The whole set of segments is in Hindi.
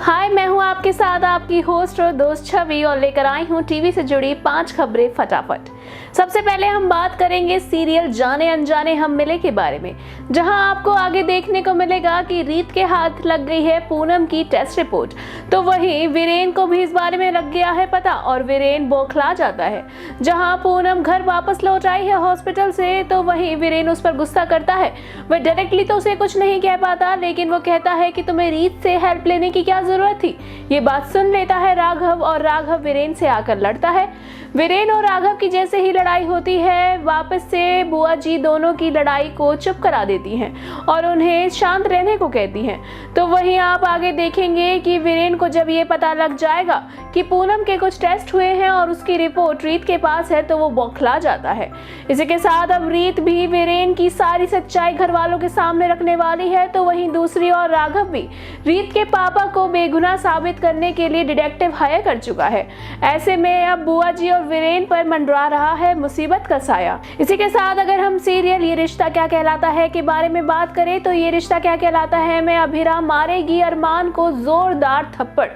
हाय, मैं हूं आपके साथ आपकी होस्ट और दोस्त छवि और लेकर आई हूं टीवी से जुड़ी 5 खबरें फटाफट। सबसे पहले हम बात करेंगे सीरियल जाने अनजाने हम मिले के बारे में, जहां आपको आगे देखने को मिलेगा कि रीत के हाथ लग गई है पूनम की टेस्ट रिपोर्ट, तो वहीं वीरेन को भी इस बारे में लग गया है पता और वीरेन बौखला जाता है। जहां पूनम घर वापस लौट आई है हॉस्पिटल से, तो वहीं वीरेन उस पर गुस्सा करता है। वह डायरेक्टली तो उसे कुछ नहीं कह पाता, लेकिन वो कहता है कि तुम्हें रीत से हेल्प लेने की क्या जरूरत थी। ये बात सुन लेता है राघव और राघव वीरेन से आकर लड़ता है। वीरेन और राघव की जैसे ही लड़ाई होती है, वापस से बुआ जी दोनों की लड़ाई को चुप करा देती हैं और उन्हें शांत रहने को कहती हैं। तो वहीं आप आगे देखेंगे कि वीरेन को जब ये पता लग जाएगा कि पूनम के कुछ टेस्ट हुए हैं और उसकी रिपोर्ट रीत के पास है, तो वो बौखला जाता है। इसी के साथ अब रीत भी वीरेन की सारी सच्चाई घर वालों के सामने रखने वाली है, तो वहीं दूसरी ओर राघव भी रीत के पापा को बेगुनाह साबित करने के लिए डिटेक्टिव हायर कर चुका है। ऐसे में अब बुआ जी और वीरेन पर मंडरा रहा है मुसीबत का साया। इसी के साथ अगर हम सीरियल ये रिश्ता क्या कहलाता है के बारे में बात करें, तो ये रिश्ता क्या कहलाता है में अभिरा मारेगी अरमान को जोरदार थप्पड़।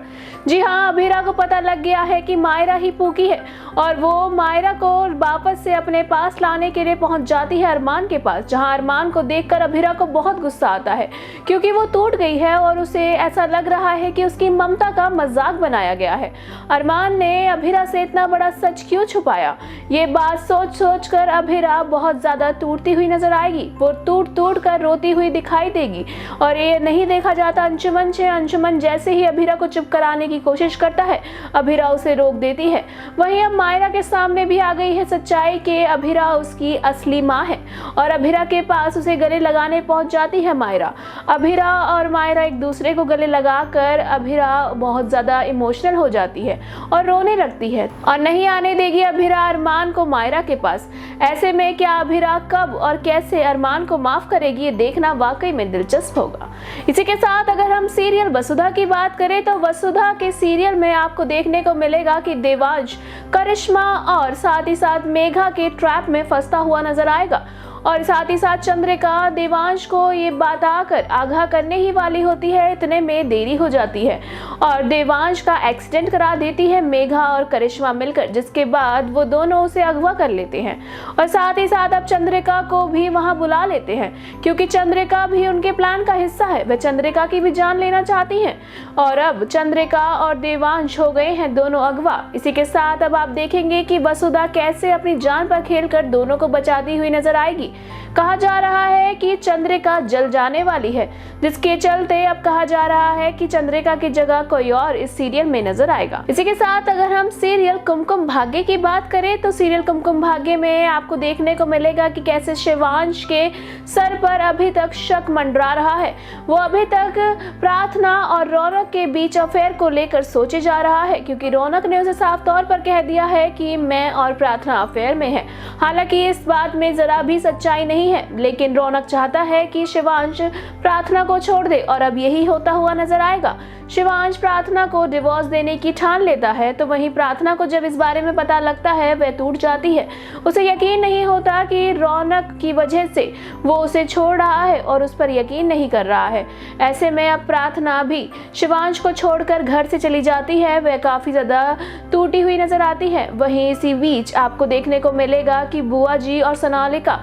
जी हाँ, अभिरा को पता लग गया है कि मायरा ही पूकी है और वो मायरा को वापस से अपने पास लाने के लिए पहुंच जाती है अरमान के पास, जहां अरमान को देखकर अभिरा को बहुत गुस्सा आता है क्योंकि वो टूट गई है और उसे ऐसा लग रहा है कि उसकी ममता का मजाक बनाया गया है। अरमान ने अभिरा से इतना बड़ा सच क्यों छुपाया, ये बात सोच सोच कर अभिरा बहुत ज्यादा टूटती हुई नजर आएगी। वो टूट टूट कर रोती हुई दिखाई देगी और ये नहीं देखा जाता अंशुमन से। अंशुमन जैसे ही अभिरा को चुप कराने की कोशिश करता है, अभिरा उसे रोक देती है। वहीं अब मायरा के सामने भी आ गई है सच्चाई कि अभिरा उसकी असली माँ है और अभिरा के पास उसे गले लगाने पहुंच जाती है मायरा। अभिरा और मायरा एक दूसरे को गले लगाकर अभिरा बहुत ज्यादा इमोशनल हो जाती है और रोने लगती है और नहीं आने देगी अभिरा अरमान को मायरा के पास। ऐसे में क्या अभिरा कब और कैसे अरमान को माफ करेगी, ये देखना वाकई में दिलचस्प होगा। इसी के साथ अगर हम सीरियल वसुधा की बात करें, तो वसुधा के सीरियल में आपको देखने को मिलेगा कि देवांश करिश्मा और साथ ही साथ मेघा के ट्रैप में फंसता हुआ नजर आएगा और साथ ही साथ चंद्रिका देवांश को ये बात आकर आगाह करने ही वाली होती है, इतने में देरी हो जाती है और देवांश का एक्सीडेंट करा देती है मेघा और करिश्मा मिलकर, जिसके बाद वो दोनों उसे अगवा कर लेते हैं और साथ ही साथ अब चंद्रिका को भी वहां बुला लेते हैं क्योंकि चंद्रिका भी उनके प्लान का हिस्सा है। वह चंद्रिका की भी जान लेना चाहती हैं और अब चंद्रिका और देवांश हो गए हैं दोनों अगवा। इसी के साथ अब आप देखेंगे कि वसुधा कैसे अपनी जान पर खेलकर दोनों को बचाती हुई नजर आएगी। कहा जा रहा है कि चंद्रिका जल जाने वाली है, जिसके चलते अब कहा जा रहा है कि चंद्रिका की जगह कोई और इस सीरियल में नजर आएगा। इसी के साथ अगर हम सीरियल कुमकुम भाग्य की बात करें, तो सीरियल कुमकुम भाग्य में आपको देखने को मिलेगा कि कैसे शिवांश के सर पर अभी तक शक मंडरा रहा है। वो अभी तक प्रार्थना और रौनक के बीच अफेयर को लेकर सोचे जा रहा है क्योंकि रौनक ने उसे साफ तौर पर कह दिया है कि मैं और प्रार्थना अफेयर में है। हालांकि इस बात में जरा भी सच्चाई नहीं है, लेकिन रौनक चाहता है कि शिवांश प्रार्थना को छोड़ दे और अब यही होता हुआ नजर आएगा। शिवांश प्रार्थना को डिवोर्स देने की ठान लेता है, तो वहीं प्रार्थना को जब इस बारे में पता लगता है वह टूट जाती है। उसे यकीन नहीं होता कि रौनक की वजह से वो उसे छोड़ रहा है और उस पर यकीन नहीं कर रहा है। ऐसे में अब प्रार्थना भी शिवांश को छोड़कर घर से चली जाती है। वह काफी ज्यादा टूटी हुई नजर आती है। वहीं इसी बीच आपको देखने को मिलेगा कि बुआ जी और सोनालिका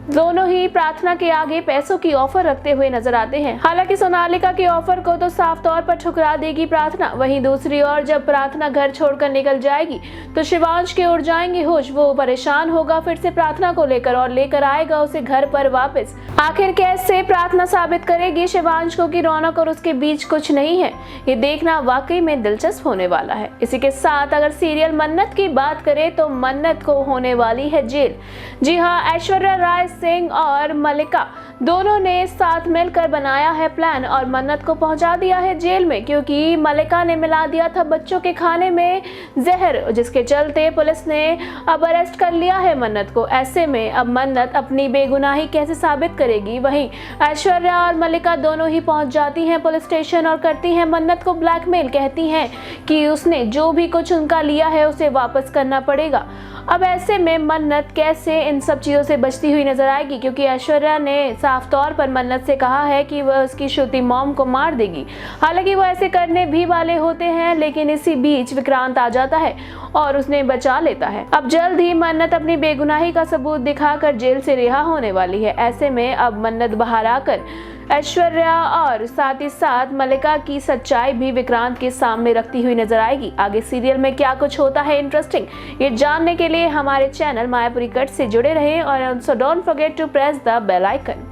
दोनों ही प्रार्थना के आगे पैसों की ऑफर रखते हुए नजर आते हैं। हालांकि सोनालिका के ऑफर को तो साफ तौर पर ठुकरा देगी प्रार्थना। वहीं दूसरी ओर जब प्रार्थना घर छोड़कर निकल जाएगी, तो शिवांश के उड़ जाएंगे होश। वो परेशान होगा फिर से प्रार्थना को लेकर और लेकर आएगा उसे घर पर वापस। आखिर कैसे प्रार्थना साबित करेगी शिवांश को कि रौनक और उसके बीच कुछ नहीं है, ये देखना वाकई में दिलचस्प होने वाला है। इसी के साथ अगर सीरियल मन्नत की बात करें, तो मन्नत को होने वाली है जेल। जी हाँ, ऐश्वर्या राय सिंह और मलिका दोनों ने साथ मिलकर बनाया है प्लान और मन्नत को पहुंचा दिया है जेल में, क्योंकि मलिका ने मिला दिया था बच्चों के खाने में जहर, जिसके चलते पुलिस ने अब अरेस्ट कर लिया है मन्नत को। ऐसे में अब मन्नत अपनी बेगुनाही कैसे साबित करेगी। वहीं ऐश्वर्या और मलिका दोनों ही पहुंच जाती हैं पुलिस स्टेशन और करती हैं मन्नत को ब्लैकमेल। कहती हैं कि उसने जो भी कुछ उनका लिया है उसे वापस करना पड़ेगा। अब ऐसे में मन्नत कैसे इन सब चीजों से बचती हुई नजर नजर आएगी, क्योंकि ऐश्वर्या ने साफ तौर पर मन्नत से कहा है कि वह उसकी श्रुति मॉम को मार देगी। हालांकि वो ऐसे करने भी वाले होते हैं, लेकिन इसी बीच विक्रांत आ जाता है और उसने बचा लेता है। अब जल्द ही मन्नत अपनी बेगुनाही का सबूत दिखाकर जेल से रिहा होने वाली है। ऐसे में अब मन्नत बाहर आकर ऐश्वर्या और साथ ही साथ मल्लिका की सच्चाई भी विक्रांत के सामने रखती हुई नजर आएगी। आगे सीरियल में क्या कुछ होता है इंटरेस्टिंग, ये जानने के लिए हमारे चैनल मायापुरी कट से जुड़े रहें और don't forget to press the bell icon.